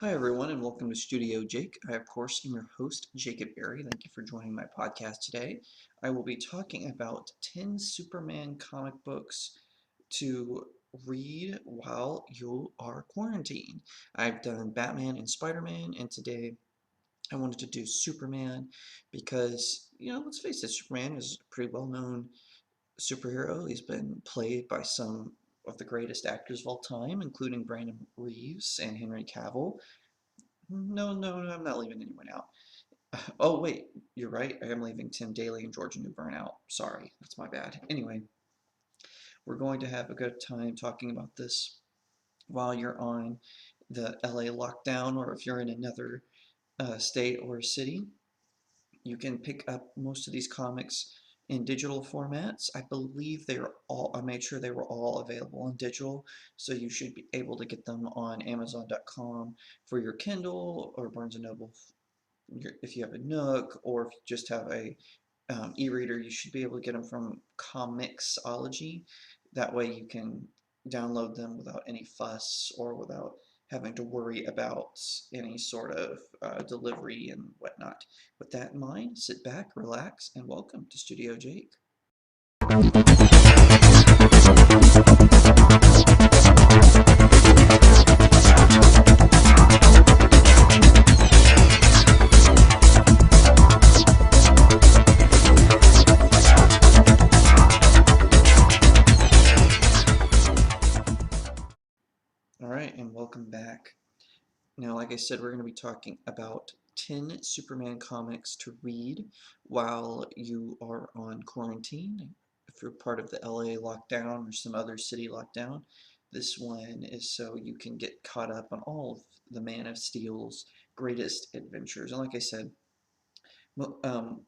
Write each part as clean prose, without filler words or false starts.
Hi, everyone, and welcome to Studio Jake. I, of course, am your host, Jacob Berry. Thank you for joining my podcast today. I will be talking about 10 Superman comic books to read while you are quarantined. I've done Batman and Spider-Man, and today I wanted to do Superman because, let's face it, Superman is a pretty well-known superhero. He's been played by some of the greatest actors of all time, including Brandon Reeves and Henry Cavill. No, I'm not leaving anyone out. Oh, wait, you're right. I am leaving Tim Daly and George Newbern out. Sorry, that's my bad. Anyway, we're going to have a good time talking about this while you're on the LA lockdown, or if you're in another state or city. You can pick up most of these comics in digital formats. I believe they are all, I made sure they were all available in digital, so you should be able to get them on Amazon.com for your Kindle or Barnes& and Noble if you have a Nook, or if you just have a e-reader. You should be able to get them from Comixology. That way you can download them without any fuss or without having to worry about any sort of delivery and whatnot. With that in mind, sit back, relax, and welcome to Studio Jake. All right, and welcome back. Now, like I said, we're going to be talking about 10 Superman comics to read while you are on quarantine. If you're part of the LA lockdown or some other city lockdown, this one is so you can get caught up on all of the Man of Steel's greatest adventures. And like I said,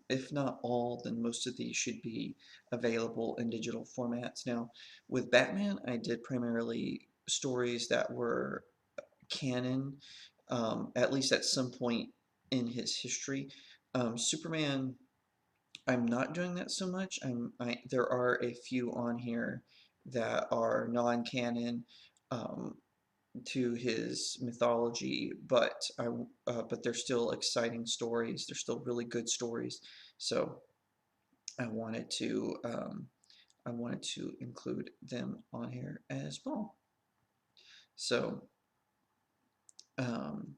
if not all, then most of these should be available in digital formats. Now, with Batman, I did primarily stories that were canon, at least at some point in his history. Superman, I'm not doing that so much. There are a few on here that are non-canon to his mythology, but they're still exciting stories. They're still really good stories. So I wanted to I wanted to include them on here as well. So um,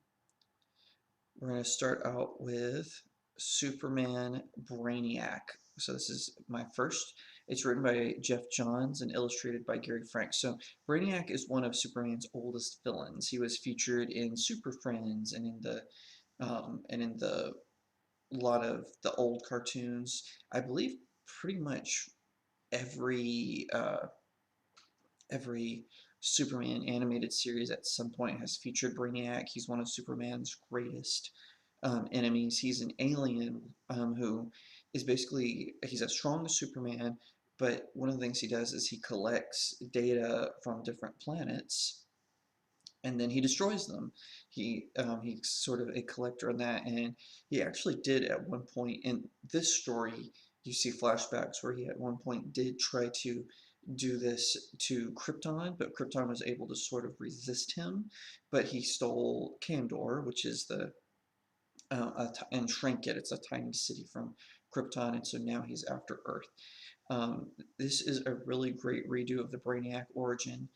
we're going to start out with Superman Brainiac. So this is my first. It's written by Jeff Johns and illustrated by Gary Frank. So Brainiac is one of Superman's oldest villains. He was featured in Super Friends and in the lot of the old cartoons. I believe pretty much every every Superman animated series at some point has featured Brainiac. He's one of Superman's greatest enemies. He's an alien who is basically, he's as strong as Superman, but one of the things he does is he collects data from different planets and then he destroys them. He's sort of a collector in that, and he actually did at one point in this story. You see flashbacks where he at one point did try to do this to Krypton, but Krypton was able to sort of resist him. But he stole Kandor, which is the and Shrinkit. It's a tiny city from Krypton, and so now he's after Earth. This is a really great redo of the Brainiac origin.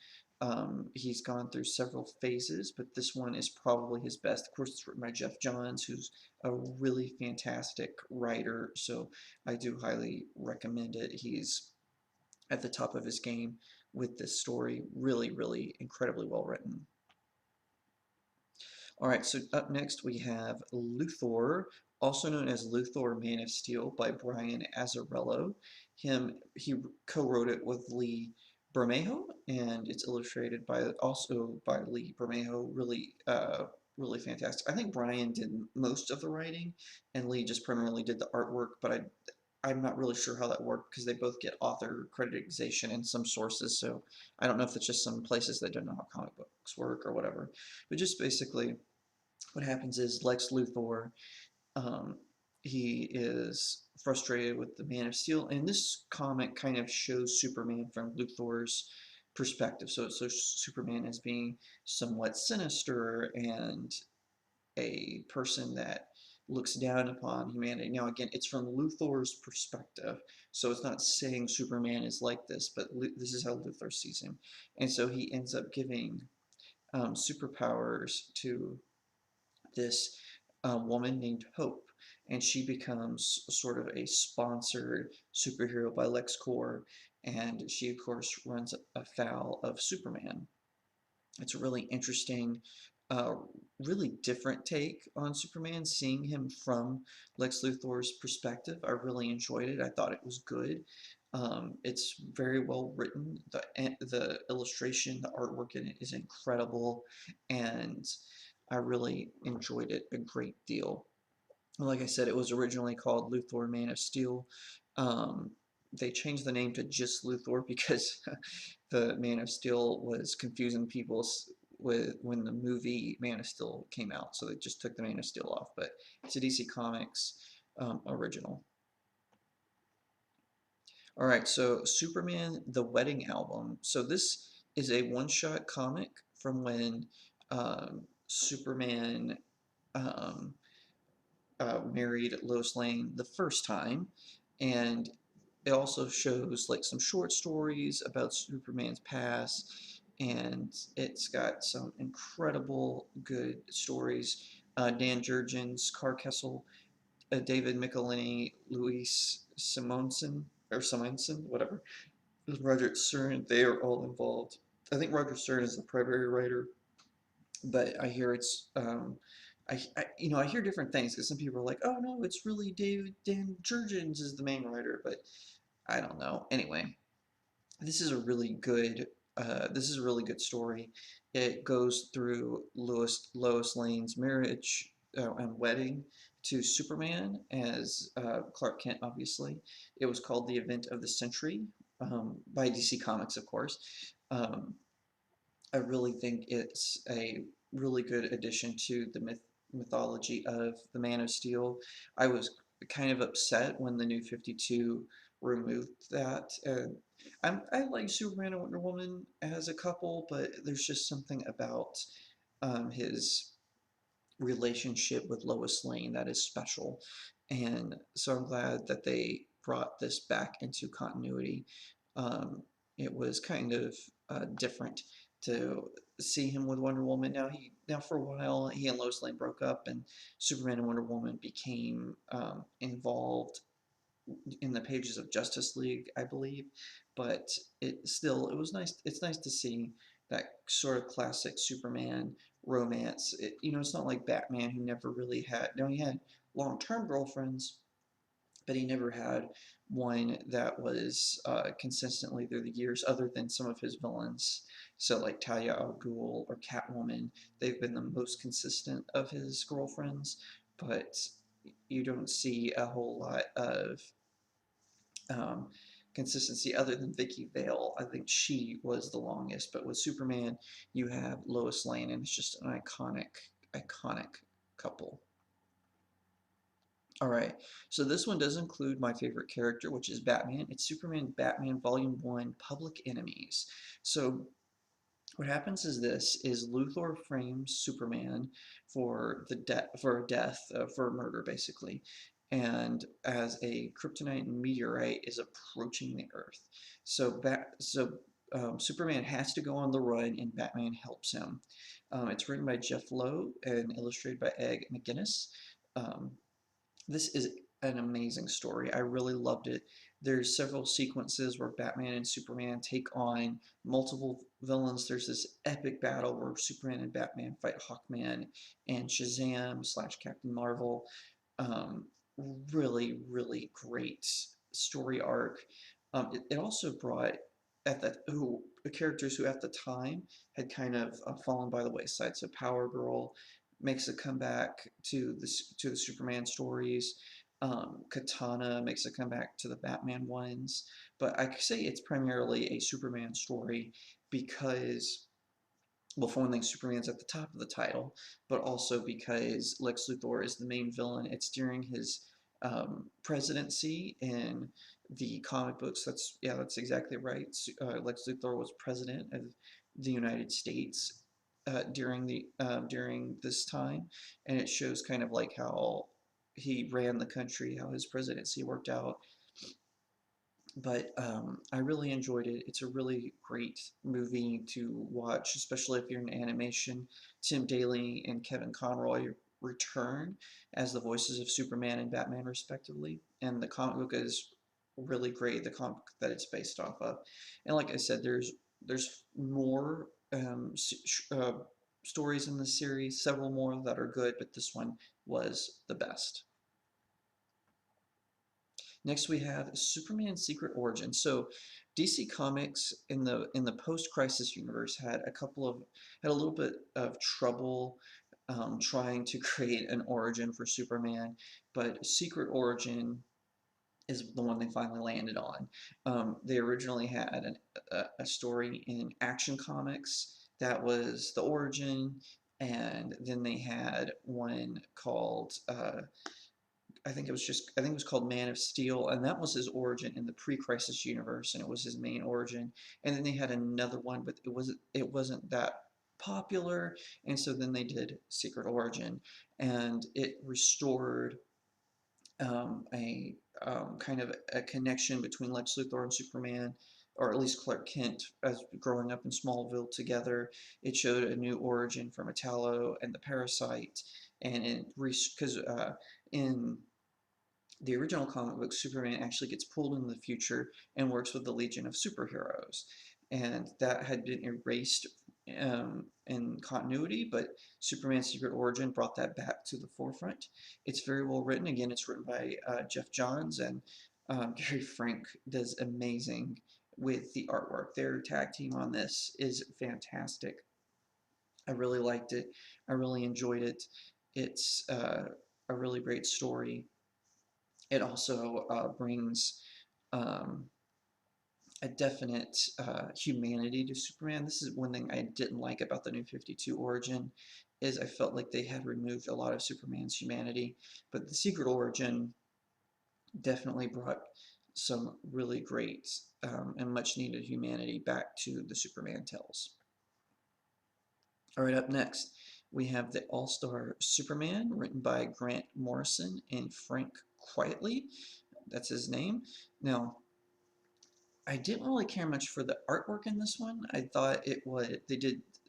He's gone through several phases, but this one is probably his best. Of course, it's written by Jeff Johns, who's a really fantastic writer, so I do highly recommend it. He's at the top of his game with this story. Really, really incredibly well written. All right, so up next we have Luthor, also known as Luthor Man of Steel by Brian Azzarello. He co-wrote it with Lee Bermejo, and it's illustrated by also by Lee Bermejo. Really fantastic. I think Brian did most of the writing, and Lee just primarily did the artwork. But I'm not really sure how that worked because they both get author creditization in some sources. So I don't know if it's just some places that don't know how comic books work or whatever. But just basically, what happens is Lex Luthor, um, he is frustrated with the Man of Steel, and this comic kind of shows Superman from Luthor's perspective. So Superman as being somewhat sinister and a person that looks down upon humanity. Now, again, it's from Luthor's perspective, so it's not saying Superman is like this, but this is how Luthor sees him, and so he ends up giving superpowers to this woman named Hope, and she becomes sort of a sponsored superhero by LexCorp, and she, of course, runs afoul of Superman. It's a really interesting, uh, really different take on Superman, seeing him from Lex Luthor's perspective. I really enjoyed it. I thought it was good. It's very well written. The illustration, the artwork in it is incredible, and I really enjoyed it a great deal. Like I said, it was originally called Luthor Man of Steel. Um, they changed the name to just Luthor because the Man of Steel was confusing people with when the movie Man of Steel came out, so they just took the Man of Steel off. But it's a DC Comics original. All right, so Superman: The Wedding Album. So this is a one-shot comic from when Superman um, married Lois Lane the first time, and it also shows like some short stories about Superman's past, and it's got some incredible good stories. Dan Jurgens, Carl Kessel, David Michelini, Luis Simonson, whatever, Roger Stern, they are all involved. I think Roger Stern is the primary writer, but I hear it's I hear different things because some people are like, oh no, it's really David Dan Jurgens is the main writer, but I don't know. Anyway, this is a really good this is a really good story. It goes through Lois Lane's marriage and wedding to Superman as Clark Kent. Obviously, it was called the Event of the Century by DC Comics, of course. Um, I really think it's a really good addition to the mythology of the Man of Steel. I was kind of upset when the New 52 removed that. I like Superman and Wonder Woman as a couple, but there's just something about his relationship with Lois Lane that is special. And so I'm glad that they brought this back into continuity. Um, it was kind of different to see him with Wonder Woman. Now for a while he and Lois Lane broke up, and Superman and Wonder Woman became involved in the pages of Justice League, I believe. But it was nice. It's nice to see that sort of classic Superman romance. It's not like Batman, who never really had. Now he had long-term girlfriends, but he never had one that was consistently through the years, other than some of his villains. So like Talia al Ghul or Catwoman, they've been the most consistent of his girlfriends, but you don't see a whole lot of um, consistency other than Vicky Vale. I think she was the longest, but with Superman, you have Lois Lane, and it's just an iconic couple. All right, so this one does include my favorite character, which is Batman. It's Superman Batman Volume 1 Public Enemies. So what happens is this is Luthor frames Superman for a death for a murder basically, and as a kryptonite meteorite is approaching the Earth, Superman has to go on the run, and Batman helps him. It's written by Jeff Lowe and illustrated by Egg McGuinness. Um, this is an amazing story. I really loved it. There's several sequences where Batman and Superman take on multiple villains. There's this epic battle where Superman and Batman fight Hawkman and Shazam slash Captain Marvel. Um, really great story arc. It also brought at that who characters who at the time had kind of fallen by the wayside. So Power Girl makes a comeback to the Superman stories. Katana makes a comeback to the Batman ones, but I could say it's primarily a Superman story because, well, for one thing, Superman's at the top of the title, but also because Lex Luthor is the main villain. It's during his presidency in the comic books. That's yeah, that's exactly right. Lex Luthor was president of the United States during this time, and it shows kind of like how he ran the country, how his presidency worked out. But I really enjoyed it. It's a really great movie to watch, especially if you're in animation. Tim Daly and Kevin Conroy return as the voices of Superman and Batman, respectively. And the comic book is really great. The comic that it's based off of, and like I said, there's more stories in the series, several more that are good, but this one was the best. Next, we have Superman Secret Origin. So, DC Comics in the post-crisis universe had a little bit of trouble trying to create an origin for Superman, but Secret Origin is the one they finally landed on. They originally had a story in Action Comics that was the origin, and then they had one called I think it was called Man of Steel, and that was his origin in the pre-Crisis universe, and it was his main origin. And then they had another one, but it wasn't that popular, and so then they did Secret Origin, and it restored a kind of a connection between Lex Luthor and Superman, or at least Clark Kent, as growing up in Smallville together. It showed a new origin for Metallo and the Parasite, and it because in the original comic book, Superman actually gets pulled into the future and works with the Legion of Superheroes. And that had been erased in continuity, but Superman's Secret Origin brought that back to the forefront. It's very well written. Again, it's written by Jeff Johns, and Gary Frank does amazing with the artwork. Their tag team on this is fantastic. I really liked it. I really enjoyed it. It's a really great story. It also brings um, a definite humanity to Superman. This is one thing I didn't like about the New 52 origin, is I felt like they had removed a lot of Superman's humanity, but the Secret Origin definitely brought some really great and much needed humanity back to the Superman tales. All right, up next, we have the All-Star Superman, written by Grant Morrison and Frank Quietly. That's his name. Now, I didn't really care much for the artwork in this one. I thought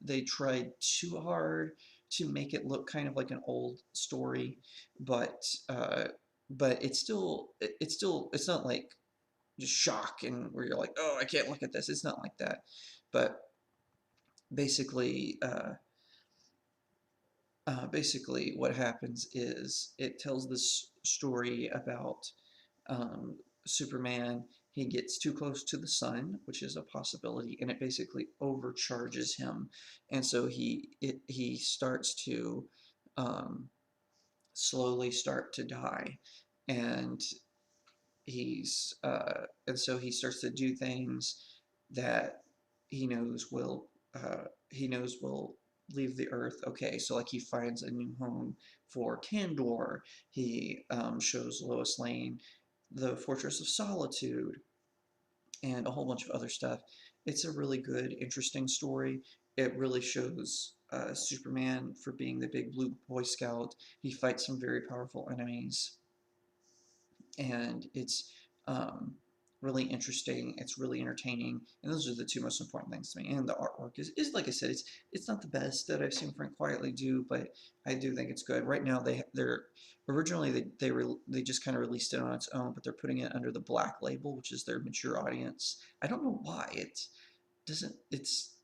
they tried too hard to make it look kind of like an old story, but it's not like just shock and where you're like, oh, I can't look at this. It's not like that. But basically, basically what happens is it tells this story about um, Superman. He gets too close to the sun, which is a possibility, and it basically overcharges him, and so he starts to um, slowly start to die, and and so he starts to do things that he knows will he knows will leave the earth. Okay, so like he finds a new home for Kandor. He shows Lois Lane the Fortress of Solitude and a whole bunch of other stuff. It's a really good, interesting story. It really shows Superman for being the big blue Boy Scout. He fights some very powerful enemies, and it's um, really interesting. It's really entertaining, and those are the two most important things to me. And the artwork is like I said, it's not the best that I've seen Frank Quietly do, but I do think it's good. Right now, they're originally they just kind of released it on its own, but they're putting it under the Black Label, which is their mature audience. I don't know why it doesn't. It's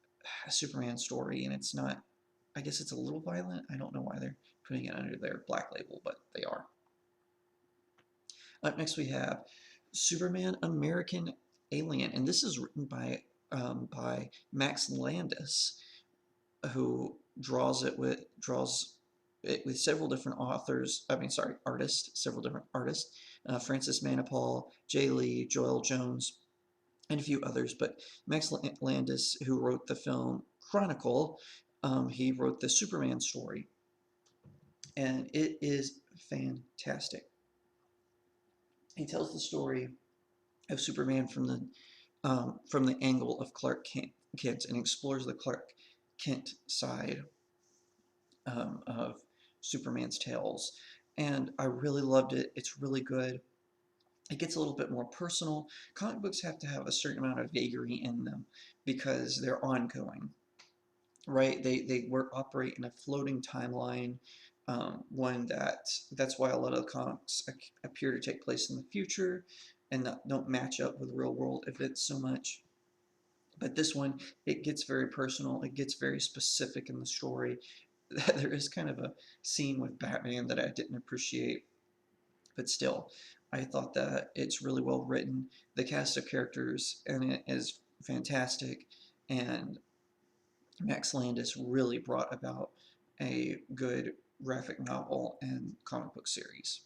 a Superman story, and it's not. I guess it's a little violent. I don't know why they're putting it under their Black Label, but they are. Up next, we have Superman American Alien, and this is written by Max Landis, who draws it with several different authors. I mean, sorry, artists, several different artists. Francis Manapul, Jay Lee, Joel Jones, and a few others. But Max Landis, who wrote the film Chronicle, he wrote the Superman story, and it is fantastic. He tells the story of Superman from the angle of Kent and explores the Clark Kent side of Superman's tales. And I really loved it. It's really good. It gets a little bit more personal. Comic books have to have a certain amount of vagary in them because they're ongoing, right? They work operate in a floating timeline. One that's why a lot of the comics appear to take place in the future and don't match up with real world events so much. But this one, it gets very personal. It gets very specific in the story. There is kind of a scene with Batman that I didn't appreciate, but still, I thought that it's really well written. The cast of characters in it is fantastic, and Max Landis really brought about a good graphic novel and comic book series.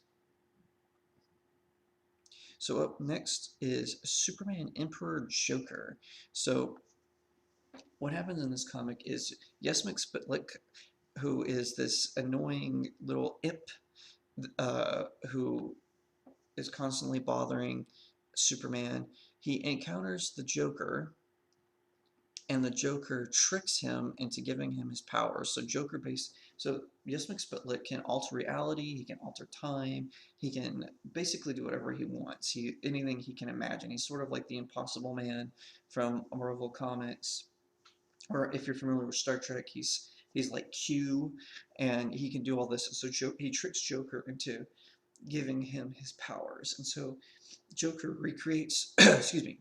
So up next is Superman Emperor Joker. So what happens in this comic is Yes McSpitlick, who is this annoying little imp who is constantly bothering Superman, he encounters the Joker, and the Joker tricks him into giving him his powers. So Yes McSpitlick can alter reality, he can alter time, he can basically do whatever he wants. Anything he can imagine. He's sort of like the Impossible Man from Marvel Comics, or if you're familiar with Star Trek, he's like Q, and he can do all this. So he tricks Joker into giving him his powers, and so Joker recreates. Excuse me,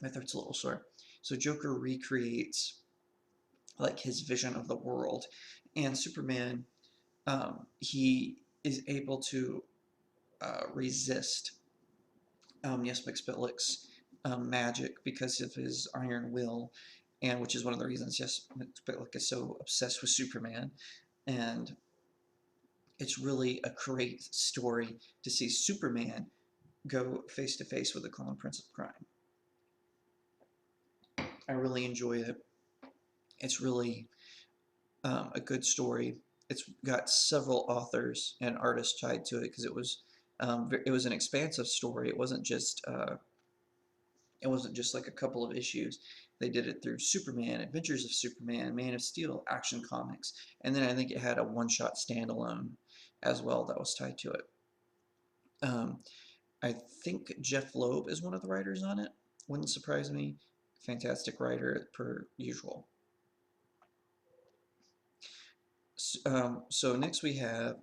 my throat's a little sore. So Joker recreates like his vision of the world, and Superman, he is able to resist Yes McSpitlick's magic because of his iron will, and which is one of the reasons Yes McSpitlick is so obsessed with Superman. And it's really a great story to see Superman go face to face with the Clown Prince of Crime. I really enjoy it. It's really a good story. It's got several authors and artists tied to it because it was an expansive story. It wasn't just like a couple of issues. They did it through Superman, Adventures of Superman, Man of Steel, Action Comics, and then I think it had a one-shot standalone as well that was tied to it. Um, I think Jeff Loeb is one of the writers on it. Wouldn't surprise me. Fantastic writer per usual. So next we have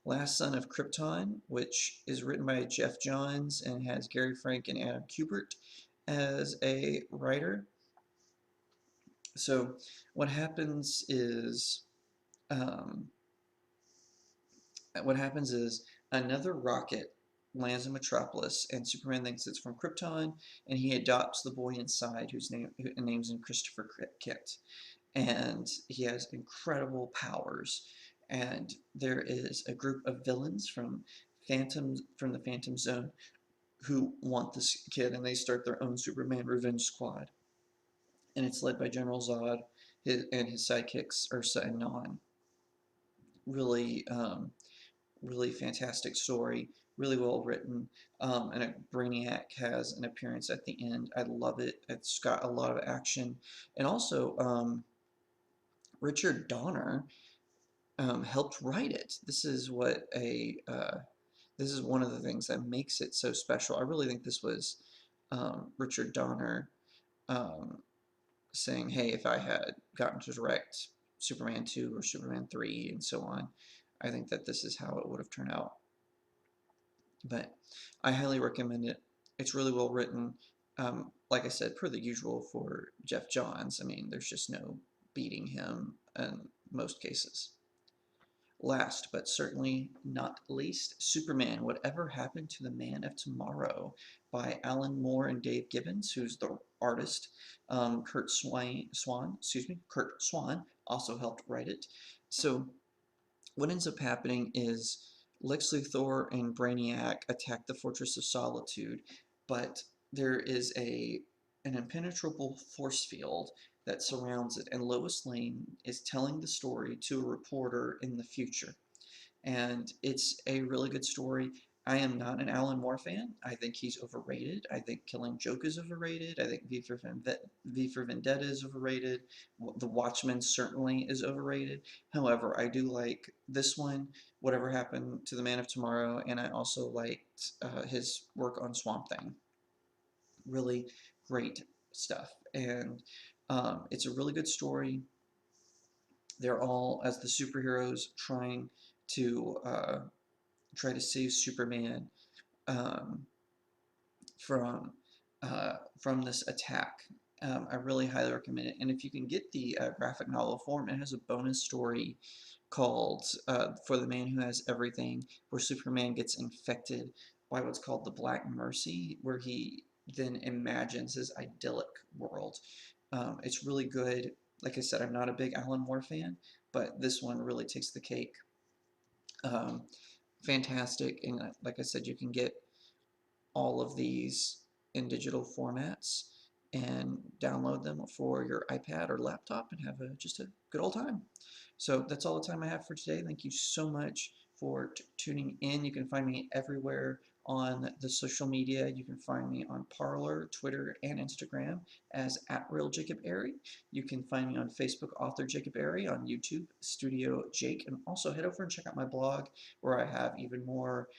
Last Son of Krypton, which is written by Jeff Johns and has Gary Frank and Adam Kubert as a writer. So what happens is um, another rocket lands in Metropolis, and Superman thinks it's from Krypton, and he adopts the boy inside, whose name's in Christopher Kent, and he has incredible powers. And there is a group of villains from the Phantom Zone who want this kid, and they start their own Superman Revenge Squad, and it's led by General Zod and his sidekicks Ursa and Non. Really, really fantastic story, really well written, and a Brainiac has an appearance at the end. I love it. It's got a lot of action, and also Richard Donner helped write it. This is one of the things that makes it so special. I really think this was Richard Donner um, saying, "Hey, if I had gotten to direct Superman 2 or Superman 3 and so on, I think that this is how it would have turned out." But I highly recommend it. It's really well written. Like I said, per the usual for Jeff Johns, I mean, there's just no beating him in most cases. Last but certainly not least, Superman, Whatever Happened to the Man of Tomorrow by Alan Moore and Dave Gibbons, who's the artist. Kurt Swan also helped write it. So what ends up happening is Lex Luthor and Brainiac attack the Fortress of Solitude, but there is an impenetrable force field that surrounds it, and Lois Lane is telling the story to a reporter in the future. And it's a really good story. I am not an Alan Moore fan. I think he's overrated. I think Killing Joke is overrated. I think V for Vendetta is overrated. The Watchmen certainly is overrated. However, I do like this one, Whatever Happened to the Man of Tomorrow, and I also liked his work on Swamp Thing. Really great stuff. And it's a really good story. They're all, as the superheroes, to try to save Superman um, from from this attack. I really highly recommend it. And if you can get the graphic novel form, it has a bonus story called For the Man Who Has Everything, where Superman gets infected by what's called the Black Mercy, where he then imagines his idyllic world. It's really good. Like I said, I'm not a big Alan Moore fan, but this one really takes the cake. Um, Fantastic. And like I said, you can get all of these in digital formats and download them for your iPad or laptop and have just a good old time. So that's all the time I have for today. Thank you so much for tuning in. You can find me everywhere on the social media. You can find me on Parler, Twitter, and Instagram as @RealJacob You can find me on Facebook, author Jacob Airy, on YouTube, Studio Jake, and also head over and check out my blog where I have even more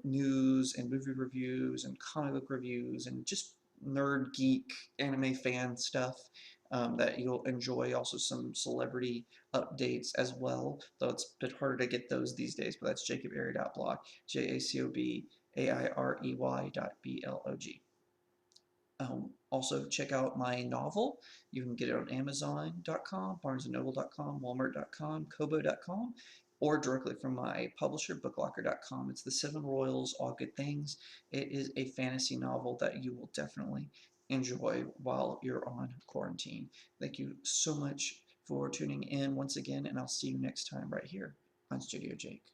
news and movie reviews and comic book reviews and just nerd geek anime fan stuff that you'll enjoy. Also some celebrity updates as well, though it's a bit harder to get those these days, but that's jacobairy.blog, JACOBAIREY.blog. Also, check out my novel. You can get it on Amazon.com, BarnesandNoble.com, Walmart.com, Kobo.com, or directly from my publisher, BookLocker.com. It's The Seven Royals, All Good Things. It is a fantasy novel that you will definitely enjoy while you're on quarantine. Thank you so much for tuning in once again, and I'll see you next time right here on Studio Jake.